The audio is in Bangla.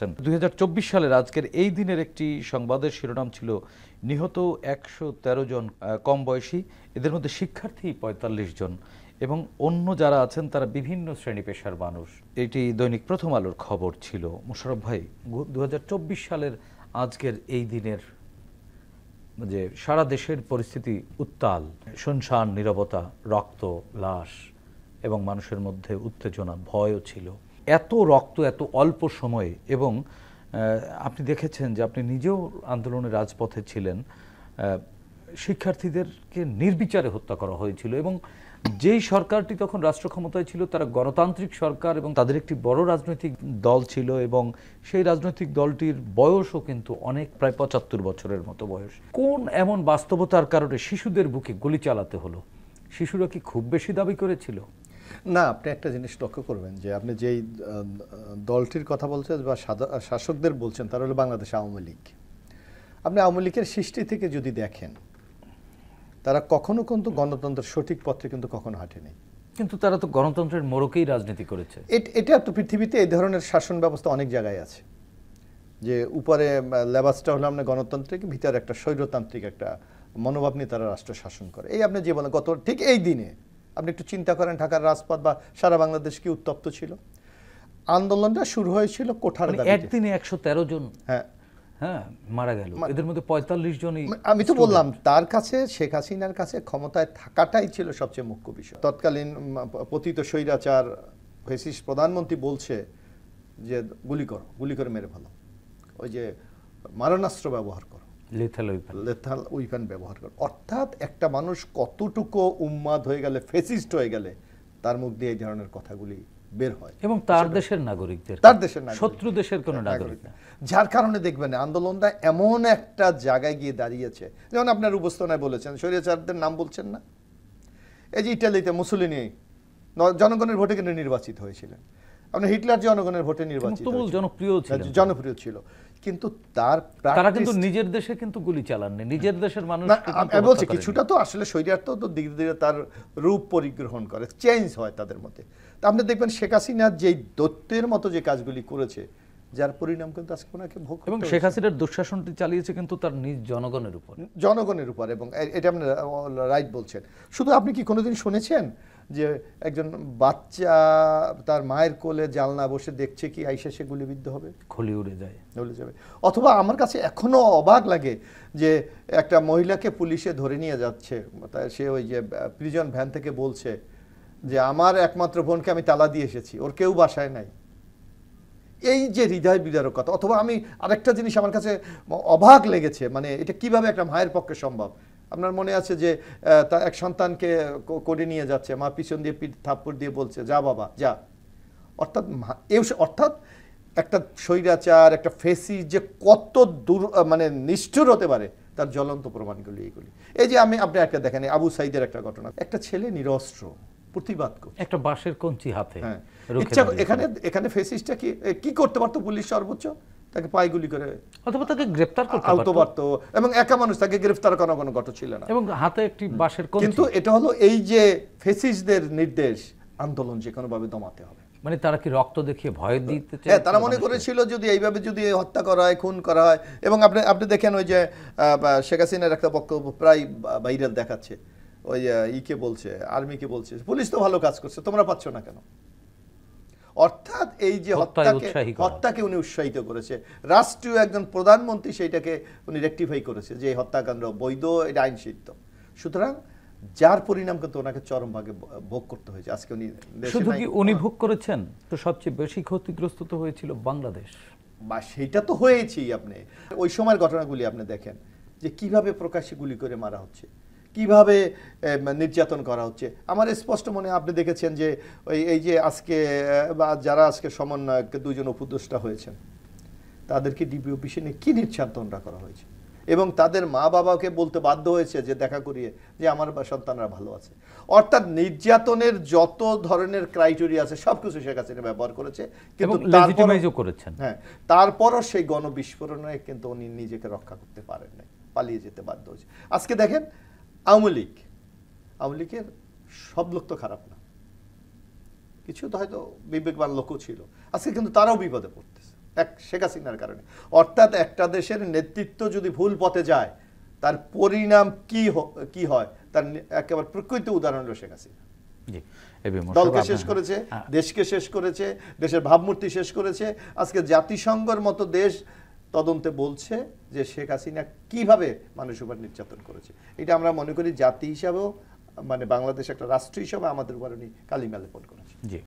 করছেন। 2024 সালের আজকের এই দিনের একটি সংবাদের শিরোনাম ছিল নিহত 113 জন কম বয়সী, এদের মধ্যে শিক্ষার্থী 45 জন এবং অন্য যারা আছেন তারা বিভিন্ন শ্রেণী পেশার মানুষ। এটি দৈনিক প্রথম আলোর খবর ছিল। মোশাররফ ভাই, 2024 সালের আজকের এই দিনের যে সারা দেশের পরিস্থিতি উত্তাল, শুনশান নীরবতা, রক্ত, লাশ এবং মানুষের মধ্যে উত্তেজনা, ভয়ও ছিল। এত রক্ত এত অল্প সময়ে, এবং আপনি দেখেছেন যে আপনি নিজেও আন্দোলনের রাজপথে ছিলেন, শিক্ষার্থীদেরকে নির্বিচারে হত্যা করা হয়েছিল এবং যেই সরকারটি তখন রাষ্ট্র ক্ষমতায় ছিল তারা গণতান্ত্রিক সরকার এবং তাদের একটি বড় রাজনৈতিক দল ছিল এবং সেই রাজনৈতিক দলটির বয়সও কিন্তু অনেক, প্রায় 75 বছরের মতো বয়স। কোন এমন বাস্তবতার কারণে শিশুদের বুকে গুলি চালাতে হলো? শিশুরা কি খুব বেশি দাবি করেছিল? না, আপনি একটা জিনিস লক্ষ্য করবেন যে আপনি যেই দলটির কথা বলছেন বা শাসকদের বলছেন তারা হলো বাংলাদেশ আওয়ামী লীগ। আপনি আওয়ামী লীগের সৃষ্টি থেকে যদি দেখেন, তারা কখনো কিন্তু গণতন্ত্রের সঠিক পথে কিন্তু কখনো হাঁটেনি। কিন্তু তারা তো গণতন্ত্রের মোড়কেই রাজনীতি করেছে। এটা তো পৃথিবীতে এই ধরনের শাসন ব্যবস্থা অনেক জায়গায় আছে, যে উপরে লেবাসটা হলো আপনার গণতান্ত্রিক, ভিতরে একটা স্বৈরতান্ত্রিক একটা মনোভাব নিয়ে তারা রাষ্ট্র শাসন করে। এই আপনি যে বলেন, গত ঠিক এই দিনে আপনি একটু চিন্তা করেন ঢাকার রাজপথ বা সারা বাংলাদেশ কি উত্তপ্ত ছিল। আন্দোলনটা শুরু হয়েছিল কোঠার দাবিতে। একদিনে 113 জন হ্যাঁ মারা গেল, এদের মধ্যে 45 জনই। আমি তো বললাম, তার কাছে, শেখ হাসিনার কাছে ক্ষমতায় থাকাটাই ছিল সবচেয়ে মুখ্য বিষয়। তৎকালীন পতিত স্বৈরাচার ফ্যাসিস্ট প্রধানমন্ত্রী বলছে যে গুলি করো, গুলি করে মেরে ফেলো, ওই যে মারণাস্ত্র ব্যবহার করো, লেথাল উইপেন ব্যবহার করো। অর্থাৎ একটা মানুষ কতটুকু উন্মাদ হয়ে গেলে, ফ্যাসিস্ট হয়ে গেলে তার মুখ দিয়ে এই ধরনের কথাগুলি বের হয়, এবং তার দেশের নাগরিকদের, তার দেশের নাগরিক, শত্রু দেশের কোনো নাগরিক না। যার কারণে দেখবেন আন্দোলনটা এমন একটা জায়গায় গিয়ে দাঁড়িয়েছে, যেমন আপনার উপস্থাপনায় বলেছেন স্বৈরাচারদের নাম বলছেন না, এই যে ইটালিতে মুসোলিনি জনগণের ভোটে কিন্তু নির্বাচিত হয়েছিলেন, আপনার হিটলার জনগণের ভোটে নির্বাচিত, জনপ্রিয় ছিল, কিন্তু তারা কিন্তু নিজের দেশে কিন্তু গুলি চালাননি, নিজের দেশের মানুষ বলছে কিছুটা তো আসলে শরীর তো ধীরে ধীরে তার রূপ পরিগ্রহণ করে, চেঞ্জ হয় তাদের মধ্যে। তা আপনি দেখবেন শেখ হাসিনা যেই দৈত্যের মতো যে কাজগুলি করেছে, যার পরিণাম কিন্তু আজকে ওনাকে ভোগ করতে হয়েছে। এবং শেখ হাসিনার দুঃশাসনটি চালিয়েছে কিন্তু তার নিজ জনগণের উপর, এবং এটা আপনি রাইট বলছেন। শুধু আপনি কি কোনোদিন শুনেছেন যে একজন বাচ্চা তার মায়ের কোলে জালনা বসে দেখছে কি আইসা সে গুলিবিদ্ধ হবে, খলি উড়ে যাবে? অথবা আমার কাছে এখনো অবাক লাগে যে একটা মহিলাকে পুলিশে ধরে নিয়ে যাচ্ছে, সে ওই যে প্রিজন ভ্যান থেকে বলছে যে আমার একমাত্র বোনকে আমি তালা দিয়ে এসেছি, ওর কেউ বাসায় নাই। এই যে হৃদয় বিদারকতা। অথবা আমি আরেকটা জিনিস আমার কাছে অবাক লেগেছে, মানে এটা কিভাবে একটা মায়ের পক্ষে সম্ভব। আপনার মনে আছে যে তার এক সন্তানকে কোলে নিয়ে যাচ্ছে, মা পিছন দিয়ে থাপ্পড় দিয়ে বলছে যা বাবা যা। অর্থাৎ একটা স্বৈরাচার, একটা ফেসিস্ট যে কত মানে নিষ্ঠুর হতে পারে তার জ্বলন্ত প্রমাণগুলি এইগুলি। এই যে আপনি একটা দেখেন আবু সাইদের একটা ঘটনা, একটা ছেলে নিরস্ত্র প্রতিবাদ করছে, একটা বাঁশের কঞ্চি হাতে। এখানে ফেসিস্টটা কি করতে পারতো পুলিশ? সর্বোচ্চ তাকে পায়গুলি করে অথবা তাকে গ্রেফতার করতে পারতো, এবং একা মানুষ, তাকে গ্রেফতার করার কোনো ঘটনা ছিল না, এবং হাতে একটি বাঁশের কঞ্চি। কিন্তু এটা হলো এই যে ফেসিস্টদের নির্দেশ, আন্দোলন যে কোনো ভাবে দমাতে হবে। মানে তারা কি রক্ত দেখিয়ে ভয় দিতে চায়? হ্যাঁ, তারা মনে করেছিল যদি এইভাবে যদি হত্যা করা হয়, খুন করা হয়। এবং আপনি দেখেন ওই যে শেখ হাসিনার একটা বক্তব্য প্রায় ভাইরাল দেখাচ্ছে, ওই ইকে বলছে, আর্মিকে বলছে পুলিশ তো ভালো কাজ করছে, তোমরা পাচ্ছ না কেন? অর্থাৎ এই যে হত্যাকে উনি উৎসাহিত করেছে, রাষ্ট্রীয় একজন প্রধানমন্ত্রী সেইটাকে উনি রেকটিফাই করেছে যে হত্যাকাণ্ড বৈধ, এটা আইনসিদ্ধ। সুতরাং যার পরিণাম কিন্তু ওনাকে চরমভাবে ভোগ করতে হয়েছে। আজকে শুধু কি উনি ভোগ করেছেন, তো সবচেয়ে বেশি ক্ষতিগ্রস্ত তো হয়েছিল বাংলাদেশ। বা সেইটা তো হয়েছেই। আপনি ওই সময়ের ঘটনাগুলি আপনি দেখেন যে কিভাবে প্রকাশ্যে গুলি করে মারা হচ্ছে, কিভাবে নির্যাতন করা হচ্ছে। আমার স্পষ্ট মনে, আপনি দেখেছেন যে এই যে আজকে বা যারা আজকে সমন্বয়ক দুইজন উপদেষ্টা হয়েছেন, তাদেরকে ডিবি অফিসে নিয়ে কি নির্যাতনটা করা হয়েছে, এবং তাদের মা বাবাকে বলতে বাধ্য হয়েছে যে দেখা করিয়ে যে আমার সন্তানরা ভালো আছে। অর্থাৎ নির্যাতনের যত ধরনের ক্রাইটেরিয়া আছে সবকিছু শেখ হাসিনা ব্যবহার করেছে, কিন্তু তারপরও সেই গণবিস্ফোরণে কিন্তু উনি নিজেকে রক্ষা করতে পারেন নাই, পালিয়ে যেতে বাধ্য হয়েছে। আজকে দেখেন আওয়ামী লীগের সব লোক তো খারাপ না, কিছু তো হয়তো বিবেকবান লোকও ছিল, আজকে কিন্তু তারাও বিপদে পড়তেছে। শেখ হাসিনার কারণে। অর্থাৎ একটা দেশের নেতৃত্ব যদি ভুল পথে যায় তার পরিণাম কি হয় তার একেবারে প্রকৃত উদাহরণ হলো শেখ হাসিনা। জি, এবি মোশাররফ, দলকে শেষ করেছে, দেশকে শেষ করেছে, দেশের ভাবমূর্তি শেষ করেছে। আজকে জাতিসংঘের মতো দেশ তদন্তে বলছে যে শেখ হাসিনা কিভাবে মানুষের উপর নির্যাতন করেছে। এটা আমরা মনে করি জাতি হিসাবেও, মানে বাংলাদেশ একটা রাষ্ট্র হিসাবে আমাদের উপর উনি কালিমা লেপন করেছে। জি।